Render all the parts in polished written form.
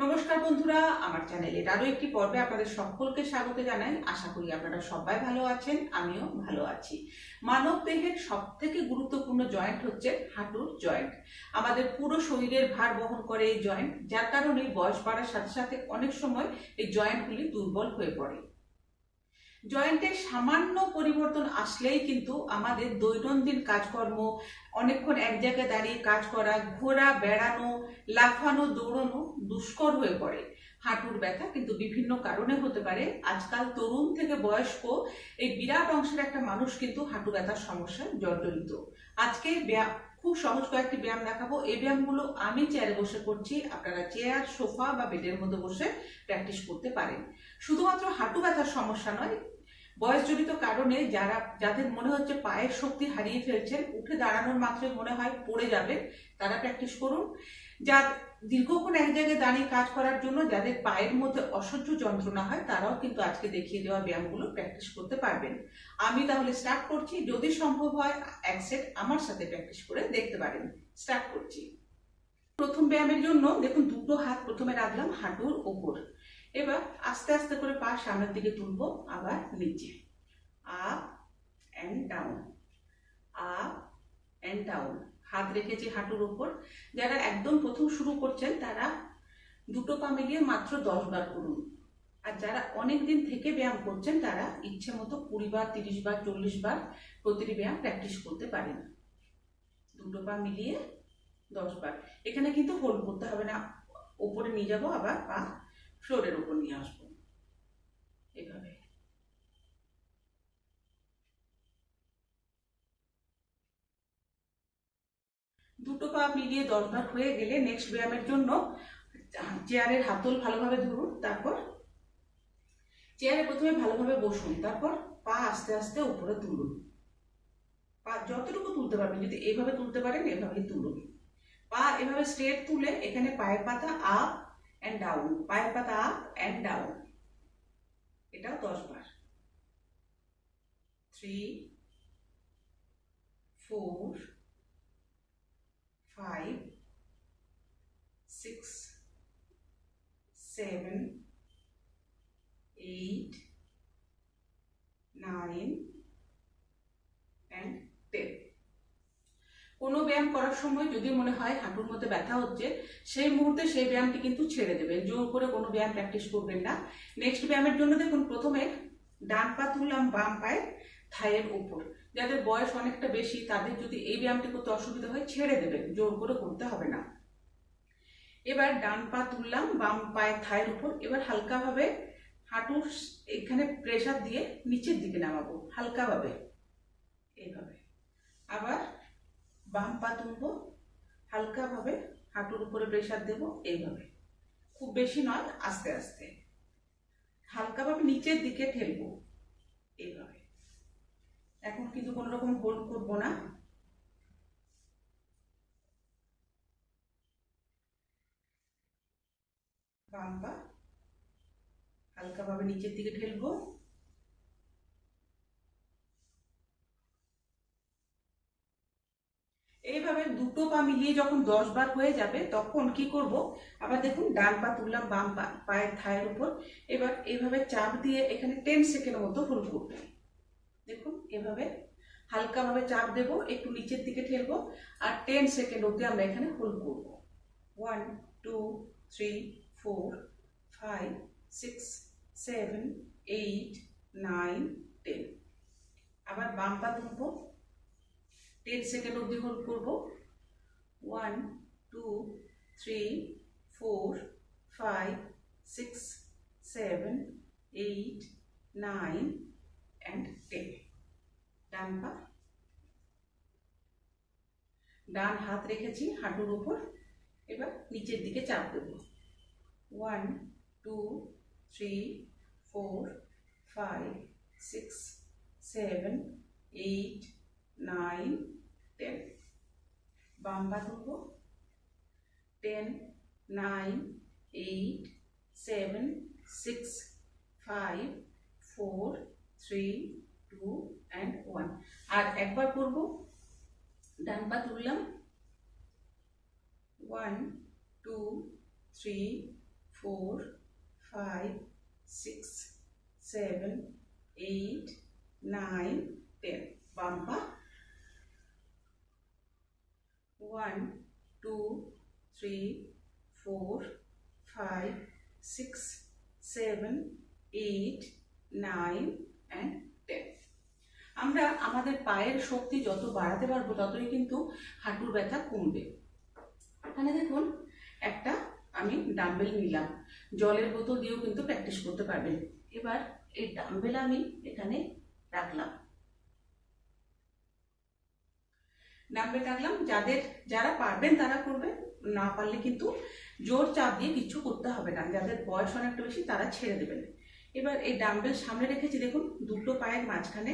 নমস্কার বন্ধুরা, আমার চ্যানেলের আরো একটি পর্বে আপনাদের সকলকে স্বাগত জানাই। আশা করি আপনারা সবাই ভালো আছেন, আমিও ভালো আছি। মানব দেহের সব থেকে গুরুত্বপূর্ণ জয়েন্ট হচ্ছে হাঁটুর জয়েন্ট। আমাদের পুরো শরীরের ভার বহন করে এই জয়েন্ট, যার কারণে বয়স বাড়ার সাথে সাথে অনেক সময় এই জয়েন্টগুলি দুর্বল হয়ে পড়ে। জয়েন্টের সামান্য পরিবর্তন আসলেই কিন্তু আমাদের দৈনন্দিন কাজকর্ম, অনেকক্ষণ এক জায়গায় দাঁড়িয়ে কাজ করা, ঘোরা, বেড়ানো, লাফানো, দৌড়ানো দুষ্কর হয়ে পড়ে। হাঁটুর ব্যথা কিন্তু বিভিন্ন কারণে হতে পারে। আজকাল তরুণ থেকে বয়স্ক এই বিরাট অংশের একটা মানুষ কিন্তু হাঁটু ব্যথার সমস্যায় জর্জরিত। আজকে খুব সহজ কয়েকটি ব্যায়াম দেখাবো। এই ব্যায়ামগুলো আমি চেয়ারে বসে করছি, আপনারা চেয়ার, সোফা বা বেডের মধ্যে বসে প্র্যাকটিস করতে পারেন। শুধুমাত্র হাঁটু ব্যথার সমস্যা নয়, বয়সজনিত কারণে যাদের মনে হচ্ছে পায়ের শক্তি হারিয়ে ফেলছেন, উঠে দাঁড়ানোর মাত্রই মনে হয় পড়ে যাবে, তারা প্র্যাকটিস করুন। দীর্ঘক্ষণ এক জায়গায় দাঁড়িয়ে কাজ করার জন্য যাদের পায়ের মধ্যে অসহ্য যন্ত্রণা হয়, তারাও কিন্তু আজকে দেখিয়ে দেওয়া ব্যায়ামগুলো প্র্যাকটিস করতে পারবেন। আমি তাহলে স্টার্ট করছি। যদি সম্ভব হয় এক সেট আমার সাথে প্র্যাকটিস করে দেখতে পারেন। স্টার্ট করছি। প্রথম ব্যায়ামের জন্য দেখুন, দুটো হাত প্রথমে রাখলাম হাঁটুর ওপর। এবার আস্তে আস্তে করে পা সামনের দিকে তুলবো, আবার নিচে, up and down, up and down. হাত রেখেছি হাঁটুর ওপর। যারা একদম প্রথম শুরু করছেন তারা দুটো পা মিলিয়ে মাত্র 10 বার করুন। আর যারা অনেক দিন থেকে ব্যায়াম করছেন তারা ইচ্ছে মতো 20 বার, 30 বার, 40 বার প্রতিটি ব্যায়াম প্র্যাকটিস করতে পারেন। দুটো পা মিলিয়ে 10 বার। এখানে কিন্তু হোল্ড করতে হবে না, ওপরে নিয়ে যাবো, আবার পা ফ্লোরের উপর নিয়ে আসবো, এভাবে। দুটো পা মিলিয়ে 10 বার হয়ে গেলে নেক্সট ব্যায়ামের জন্য চেয়ারের হাতল ভালোভাবে ধরুন। তারপর চেয়ারে প্রথমে ভালোভাবে বসুন, তারপর পা আস্তে আস্তে উপরে তুলুন। পা যতটুকু তুলতে পারবেন, যদি এইভাবে তুলতে পারেন এভাবেই তুলুন। পা এভাবে স্ট্রেট তুলে এখানে পায়ের পাতা আপ অ্যান্ড ডাউন, পায়ের পাতা আপ অ্যান্ড ডাউন। এটাও 10 বার। 3, 4, 5, 6, 7, 8, 9 and 10। কোনো ব্যায়াম করার সময় যদি মনে হয় হাঁটুর মধ্যে ব্যথা হচ্ছে, সেই মুহূর্তে সেই ব্যায়ামটি কিন্তু ছেড়ে দেবেন। জোর করে কোনো ব্যায়াম প্র্যাকটিস করবেন না। নেক্সট ব্যায়ামের জন্য দেখুন, প্রথমে ডান পা তুললাম বাম পায়ে থাইয়ের উপর। যাদের বয়স অনেকটা বেশি তাদের যদি এই ব্যায়ামটি করতে অসুবিধা হয় ছেড়ে দেবেন, জোর করে করতে হবে না। এবার ডান পা তুললাম বাম পায়ের থাইয়ের উপর। এবার হালকাভাবে হাঁটুর এখানে প্রেসার দিয়ে নিচের দিকে নামাবো, হালকাভাবে এইভাবে। আবার বাম পা তুলবো, হালকাভাবে হাঁটুর উপরে প্রেসার দেবো, এইভাবে। খুব বেশি নয়, আস্তে আস্তে হালকাভাবে নিচের দিকে ঠেলবো, এইভাবে। এখন কিন্তু কোনো রকম হোল্ড করবো না। বাম পা হালকাভাবে নিচের দিকে ঠেলবো। এইভাবে দুটো পা মিলিয়ে যখন 10 বার হয়ে যাবে তখন কি করব, আবার দেখুন ডান পা তুললাম বাম পায়ের থায়ের উপর। এবার এইভাবে চাপ দিয়ে এখানে 10 সেকেন্ডের মতো হোল্ড করবে। দেখুন এভাবে হালকাভাবে চাপ দেব, একটু নিচের দিকে ঠেলবো, আর 10 সেকেন্ড অবধি আমরা এখানে হোল্ড করব। 1, 2, 3, 4, 5, 6, 7, 8, 9, 10। আবার বাম পা তুলবো, 10 সেকেন্ড অবধি হোল্ড করব। 1, 2, 3, 4, 5, 6, 7, 8, 9 and 10। ডান পা, ডান হাত রেখেছি হাঁটুর উপর। এবার নিচের দিকে চাপ দেব। 1, 2, 3, 4, 5, 6, 7, 8, 9, 10। বাম পা তুলব। 10, 9, 8, 7, 6, 5, 4, 3, 2 and 1। আর একবার করব। ডান পা তুললাম। 1, 2, 3, 4 5 6 7 8 9 10 বাম পা 1 2 3 4 5 6 7 8 9 and 10। আমরা আমাদের পায়ের শক্তি যত বাড়াতে পারবো ততই কিন্তু হাঁটুর ব্যথা কমবে। এখানে দেখুন একটা আমি ডাম্বেল নিলাম, জলের বোতল দিয়েও কিন্তু প্র্যাকটিস করতে পারবেন। এবার এই ডাম্বেল আমি এখানে রাখলাম, যারা পারবেন তারা করবেন, না পারলে কিন্তু জোর চাপ দিয়ে কিছু করতে হবে না। যাদের বয়স অনেকটা বেশি তারা ছেড়ে দেবেন। এবার এই ডাম্বেল সামনে রেখেছি, দেখুন দুটো পায়ের মাঝখানে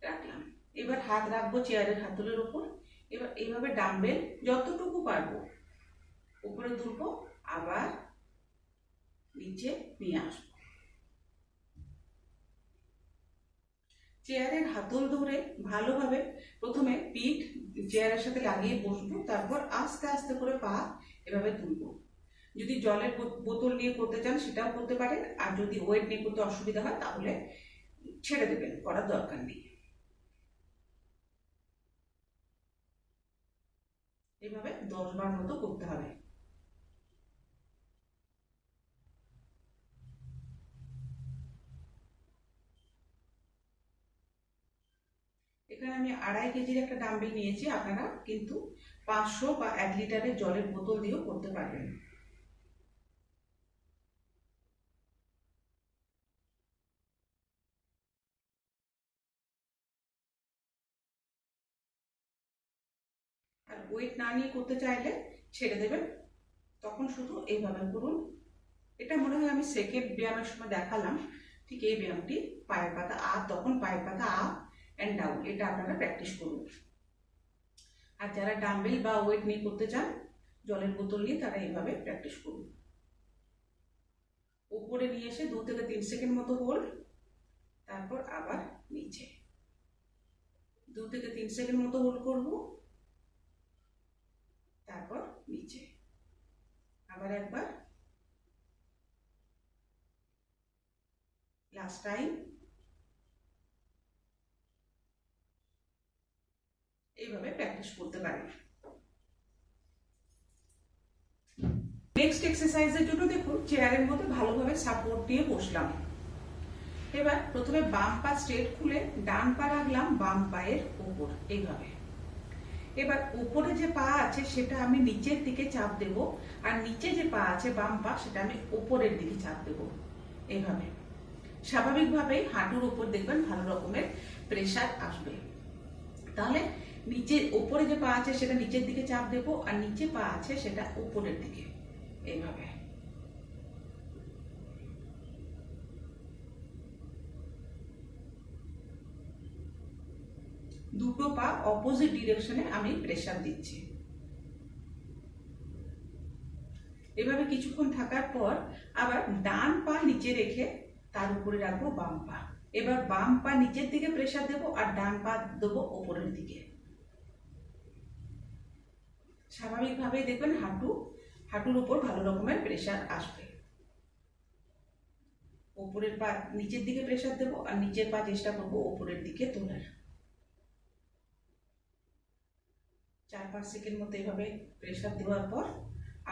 রাখলাম। এবার হাত রাখবো চেয়ারের হাতলের উপর। এবার এইভাবে ডাম্বেল যতটুকু পারবো উপরে তুলবো, আবার নিচে নিয়ে আসবো। চেয়ারের হাতল ধরে ভালোভাবে প্রথমে পিঠ চেয়ারের সাথে লাগিয়ে বসবো, তারপর আস্তে আস্তে করে পা এভাবে তুলবো। যদি জলের বোতল নিয়ে করতে চান সেটাও করতে পারেন, আর যদি ওয়েট নিয়ে করতে অসুবিধা হয় তাহলে ছেড়ে দেবেন, করার দরকার নেই। এভাবে 10 বার মতো করতে হবে। এখানে আমি 2.5 কেজির একটা ডাম্বেল নিয়েছি, আপনারা কিন্তু 500 বা 1 লিটারের জলের বোতল দিয়েও করতে পারবেন। আর ওয়েট না নিয়ে করতে চাইলে ছেড়ে দেবেন, তখন শুধু এইভাবে করুন। এটা মনে হয় আমি সেকেন্ড ব্যায়ামের সময় দেখালাম, ঠিক এই ব্যায়ামটি পায়ের পাতা আপ, তখন পায়ের পাতা আপ অ্যান্ড ডাউন, এটা আপনারা প্র্যাকটিস করুন। আর যারা ডাম্বেল বা ওয়েট নিয়ে করতে চান জলের বোতল নিয়ে, তারা এইভাবে প্র্যাকটিস করুন। উপরে নিয়ে এসে 2 থেকে 3 সেকেন্ড মতো হোল্ড, তারপর আবার নিচে 2 থেকে 3 সেকেন্ড মতো হোল্ড করব, তারপর নিচে আবার একবার, লাস্ট টাইম। এইভাবে প্র্যাকটিস করতে পারেন। নেক্সট এক্সারসাইজের জন্য দেখুন চেয়ারের মধ্যে ভালোভাবে সাপোর্ট দিয়ে বসলাম। এবার প্রথমে বাম পা স্ট্রেট খুলে ডান পা রাখলাম বাম পায়ের উপর এইভাবে। এবার উপরে যে পা আছে সেটা আমি নিচের দিকে চাপ দেব, আর নিচে যে পা আছে বাম পা সেটা আমি উপরের দিকে চাপ দেব এইভাবে। স্বাভাবিকভাবেই হাঁটুর উপর দেখবেন ভালো রকমের প্রেসার আসবে। তাহলে নিচে উপরে যে পা আছে সেটা নিচের দিকে চাপ দেব, আর নিচে পা আছে সেটা উপরের দিকে এইভাবে। দুটো পা অপোজিট ডিরেকশনে আমি প্রেসার দিচ্ছি। এভাবে কিছুক্ষণ থাকার পর আবার ডান পা নিচে রেখে তার উপরে রাখবো বাম পা। এবার বাম পা নিচের দিকে প্রেসার দেবো, আর ডান পা দেবো উপরের দিকে। স্বাভাবিকভাবেই দেখবেন হাঁটুর উপর ভালো রকমের প্রেসার আসবে। উপরের পা নিচের দিকে প্রেসার দেবো, আর নিচের পা চেষ্টা করবো উপরের দিকে তোলার। 4-5 সেকেন্ড মতো এইভাবে প্রেসার দেওয়ার পর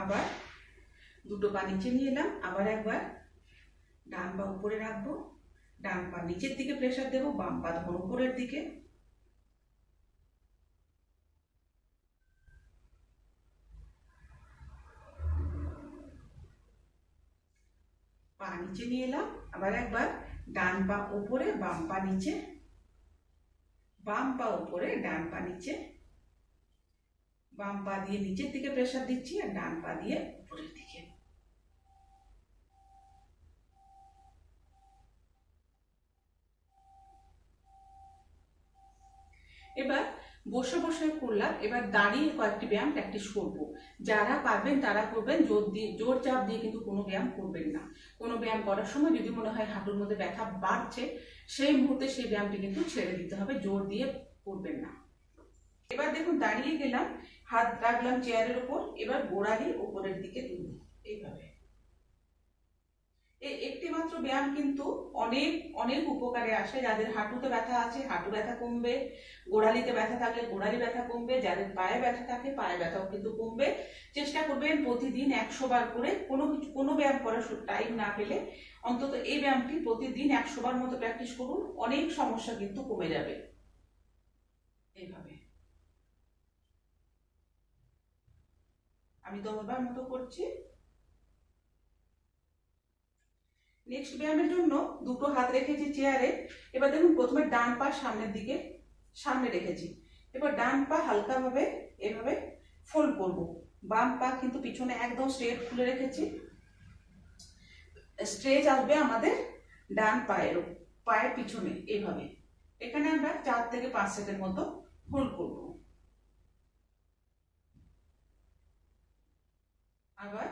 আবার দুটো পা নিচে নিয়ে এলাম, আবার একবার ডান পা উপরে রাখবো, ডান পা নিচের দিকে প্রেসার দেবো, বাম পা তখন উপরের দিকে। পা নিচে নিয়ে এলাম, আবার একবার ডান পা উপরে বাম পা নিচে, বাম পা উপরে ডান পা নিচে, বাম পা দিয়ে নিচের দিকে প্রেসার দিচ্ছি, আর ডান পা দিয়ে উপরের দিকে। এবার বসে বসে করলাম, এবার দাঁড়িয়ে কয়েকটি ব্যায়াম প্র্যাকটিস করব। যারা পারবেন তারা করবেন, জোর চাপ দিয়ে কিন্তু কোনো ব্যায়াম করবেন না। কোনো ব্যায়াম করার সময় যদি মনে হয় হাঁটুর মধ্যে ব্যথা বাড়ছে, সেই মুহূর্তে সেই ব্যায়ামটি কিন্তু ছেড়ে দিতে হবে, জোর দিয়ে করবেন না। এবার দেখুন দাঁড়িয়ে গেলাম, হাত রাখলাম চেয়ারের উপর, এবার গোড়ালি উপরের দিকে তুলব এইভাবে। একটি মাত্র ব্যায়াম কিন্তু অনেক অনেক উপকারে আসে। যাদের হাঁটুতে ব্যথা আছে হাঁটু ব্যথা কমবে, গোড়ালিতে ব্যথা থাকলে গোড়ালি ব্যথা কমবে, যাদের পায়ে ব্যথা থাকে পায়ে ব্যথাও কিন্তু কমবে। চেষ্টা করবেন প্রতিদিন 100 বার করে, কোনো ব্যায়াম করার টাইম না পেলে অন্তত এই ব্যায়ামটি প্রতিদিন 100 বার মতো প্র্যাকটিস করুন, অনেক সমস্যা কিন্তু কমে যাবে। এইভাবে আমি 10 বার মতো করছি। নেক্সট ব্যায়ামের জন্য দুটো হাত রেখেছি চেয়ারে। এবার দেখুন প্রথমে ডান পা সামনের দিকে সামনে রেখেছি, এবার ডান পা হালকাভাবে এভাবে ফোল্ড করব। বাম পা কিন্তু পিছনে একদম স্ট্রেট খুলে রেখেছি। স্ট্রেচ আসবে আমাদের ডান পায়ের পিছনে এইভাবে। এখানে আমরা 4 থেকে 5 সেকেন্ড মতো হোল্ড করব। আবার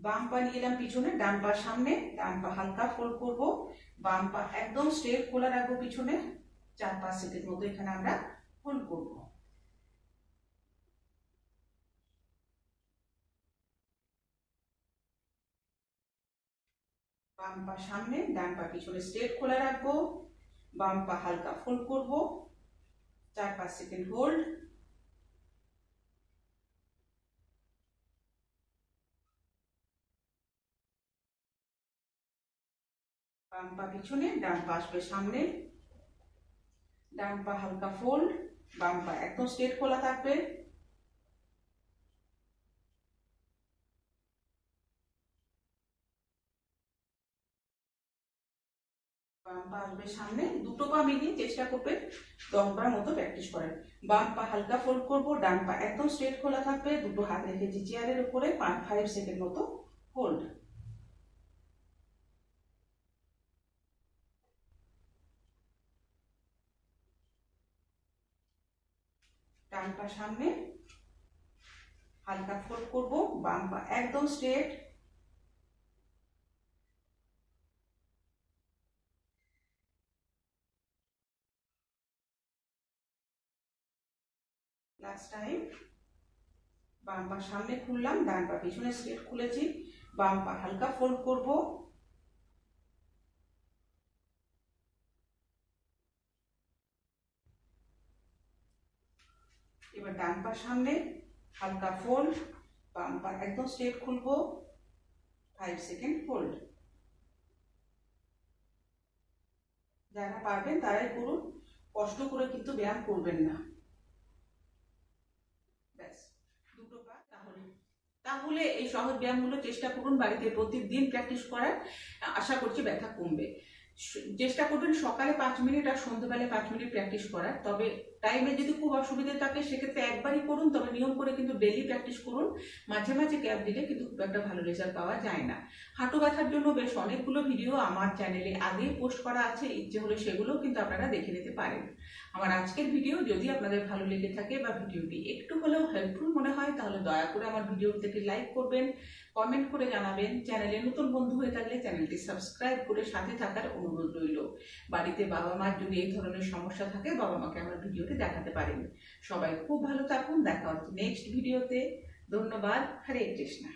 বাম পা নিয়ে এলাম পিছনে, ডান পা সামনে, ডান পা হালকা ফোল্ড করব, বাম পা একদম স্ট্রেট খোলা রাখবো পিছনে। 4-5 সেকেন্ড মতো এখানে আমরা হোল্ড করব। বাম পা সামনে, ডান পা পিছনে স্ট্রেট খোলা রাখবো, বাম পা হালকা ফোল্ড করব, 4-5 সেকেন্ড হোল্ড। বাম পা পিছনে, ডান পা আসবে সামনে, ডান পা হালকা ফোল্ড, বাম পা একদম স্ট্রেট খোলা থাকবে। বাম পা আসবে সামনে, দুটো পা মিলিয়ে চেষ্টা করবেন 10 বার মতো প্র্যাকটিস করেন। বাম পা হালকা ফোল্ড করব, ডান পা একদম স্ট্রেট খোলা থাকবে, দুটো হাত রেখেছি চেয়ারের উপরে, 5 সেকেন্ড মতো হোল্ড। ডান পা সামনে হালকা ফোল্ড করব, বাম পা একদম স্ট্রেট, লাস্ট টাইম। বাম পা সামনে খুললাম, ডান পা পিছনে স্ট্রেট খুলেছি, বাম পা হালকা ফোল্ড করব, এবার ডান পা সামনে হালকা ফোল্ড, বাম পা একদম স্ট্রেট খুলবো, 5 সেকেন্ড হোল্ড। যারা পারবেন তারাই করুন, কষ্ট করে কিন্তু ব্যায়াম করবেন না। ব্যাস, দুটো পা। তাহলে এই সহজ ব্যায়ামগুলো চেষ্টা করুন বাড়িতে প্রতিদিন প্র্যাকটিস করার, আশা করছি ব্যথা কমবে। চেষ্টা করবেন সকালে 5 মিনিট আর সন্ধ্যেবেলায় 5 মিনিট প্র্যাকটিস করার। তবে টাইমে যদি খুব অসুবিধা থাকে সেক্ষেত্রে একবারই করুন, তবে নিয়ম করে কিন্তু ডেলি প্র্যাকটিস করুন। মাঝে মাঝে গ্যাপ দিলে কিন্তু খুব একটা ভালো রেজাল্ট পাওয়া যায় না। হাঁটু ব্যথার জন্য বেশ অনেকগুলো ভিডিও আমার চ্যানেলে আগেই পোস্ট করা আছে, ইচ্ছে হলে সেগুলো কিন্তু আপনারা দেখে নিতে পারেন। আমার আজকের ভিডিও যদি আপনাদের ভালো লেগে থাকে বা ভিডিওটি একটু হলেও হেল্পফুল মনে হয় তাহলে দয়া করে আমার ভিডিওটিকে লাইক করবেন, কমেন্ট করে জানাবেন। চ্যানেলে নতুন বন্ধু হয়ে থাকলে চ্যানেলটি সাবস্ক্রাইব করে সাথে থাকার অনুরোধ রইল। বাড়িতে বাবা মার যদি এই ধরনের সমস্যা থাকে বাবা মাকে আমার ভিডিওটি দেখাতে পারেন। সবাই খুব ভালো থাকুন, দেখা হচ্ছে নেক্সট ভিডিওতে। ধন্যবাদ। হরে কৃষ্ণা।